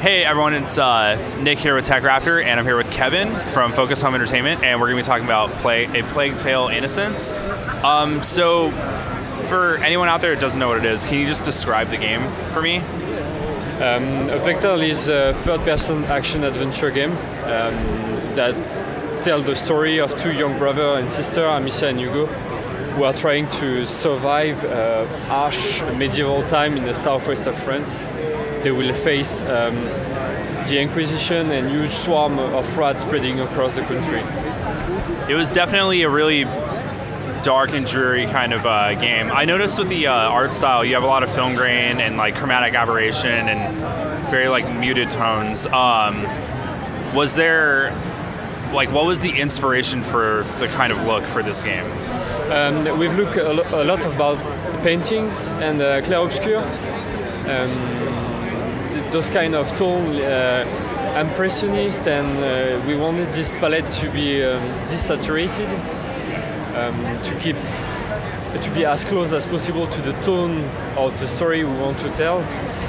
Hey everyone, it's Nick here with TechRaptor, and I'm here with Kevin from Focus Home Entertainment, and we're going to be talking about A Plague Tale: Innocence. So, for anyone out there that doesn't know what it is, can you just describe the game for me? A Plague Tale is a third-person action-adventure game that tells the story of two young brother and sister, Amicia and Hugo, who are trying to survive harsh medieval time in the southwest of France. They will face the Inquisition and huge swarm of rats spreading across the country. It was definitely a really dark and dreary kind of game. I noticed with the art style, you have a lot of film grain and like chromatic aberration and very like muted tones. Was there, like, what was the inspiration for the kind of look for this game? We've looked a lot about paintings and clair-obscur. Those kind of tone, impressionist, and we wanted this palette to be desaturated, to be as close as possible to the tone of the story we want to tell.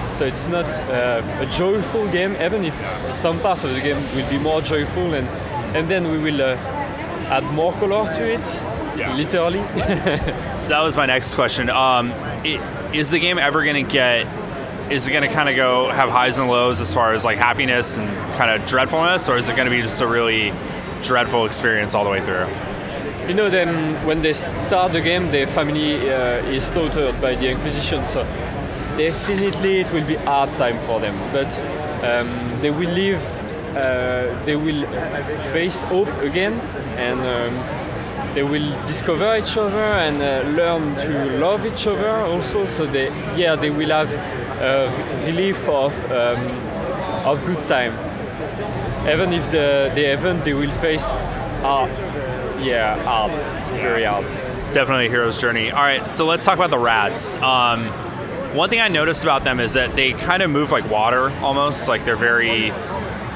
So it's not a joyful game, even if some part of the game will be more joyful, and then we will add more color to it, literally. So that was my next question. Is the game ever going to get? Is it going to kind of go have highs and lows as far as like happiness and kind of dreadfulness, or is it going to be just a really dreadful experience all the way through? You know, when they start the game, their family is slaughtered by the Inquisition, so definitely it will be a hard time for them. But they will live, they will face hope again, and they will discover each other and learn to love each other also. So they will have relief of good time. Even if the event they will face hard, very hard. It's definitely a hero's journey. All right, so let's talk about the rats. One thing I noticed about them is that they kind of move like water almost. Like they're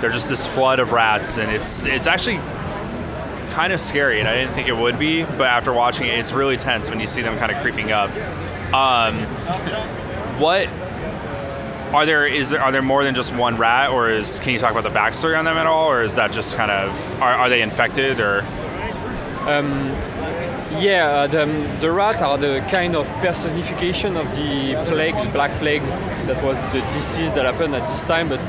just this flood of rats, and it's actually kind of scary, and I didn't think it would be, but after watching it, it's really tense when you see them kind of creeping up. Are there more than just one rat, or can you talk about the backstory on them at all, or is that just kind of are they infected or? The rat are the kind of personification of the plague, the Black Plague, that was the disease that happened at this time. But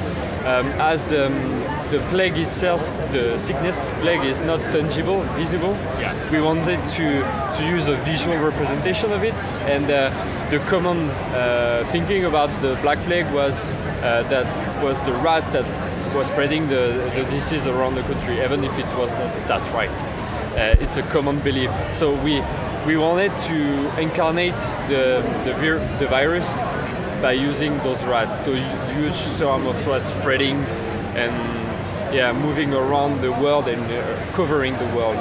as the plague itself, the sickness plague, is not tangible, visible, we wanted to use a visual representation of it. And the common thinking about the Black Plague was that was the rat that was spreading the disease around the country, even if it was not that right. It's a common belief. So we wanted to incarnate the virus by using those rats, the huge swarm of rats spreading and moving around the world and covering the world.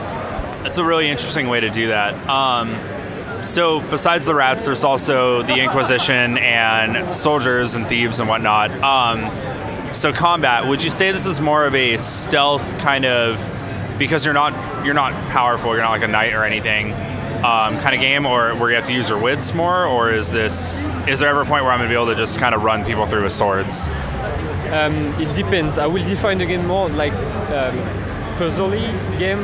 That's a really interesting way to do that. So besides the rats, there's also the Inquisition and soldiers and thieves and whatnot. So combat, would you say this is more of a stealth kind of, because you're not powerful, you're not like a knight or anything, kind of game, or where you have to use your wits more, or is there ever a point where I'm going to be able to just kind of run people through with swords? It depends. I will define the game more like puzzle-y game.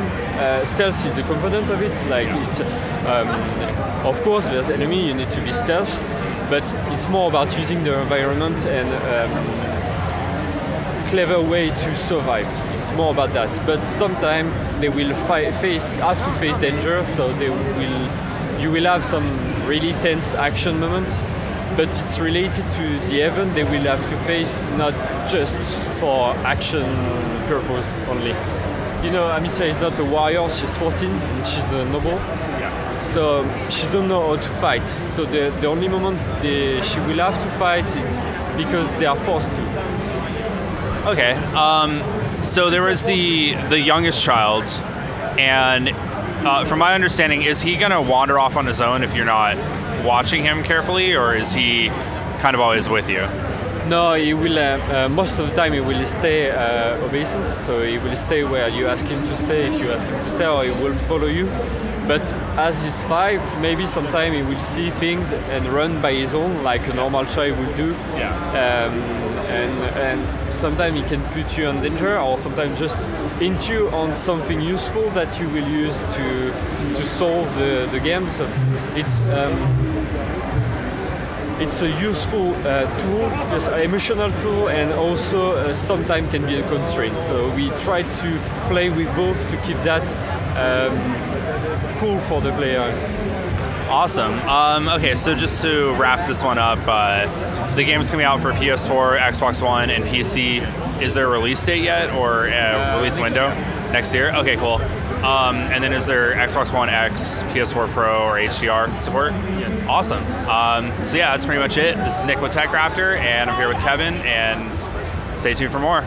Stealth is a component of it. Like it's, of course, there's enemy, you need to be stealth, but it's more about using the environment and clever way to survive. It's more about that. But sometimes they will have to face danger, so you will have some really tense action moments. But it's related to the event they will have to face, not just for action purpose only. You know, Amicia is not a warrior, she's 14 and she's a noble. So she don't know how to fight. So the only moment she will have to fight is because they are forced to. Okay, so there was the youngest child, and from my understanding, is he gonna wander off on his own if you're not watching him carefully, or is he kind of always with you? No, he will. Most of the time, he will stay obeisant. So he will stay where you ask him to stay. If you ask him to stay, or he will follow you. But as he's 5, maybe sometime he will see things and run by his own, like a normal child would do. And sometimes he can put you in danger, or sometimes just hint you on something useful that you will use to solve the game. So it's a useful tool, just an emotional tool, and also sometimes can be a constraint. So we try to play with both to keep that cool for the player. Awesome. Okay, so just to wrap this one up, the game's coming out for PS4, Xbox One, and PC. Is there a release date yet, or a release window? Next year? Okay, cool. And then is there Xbox One X, PS4 Pro, or HDR support? Yes. Awesome. So yeah, that's pretty much it. This is Nick with TechRaptor, and I'm here with Kevin, and stay tuned for more.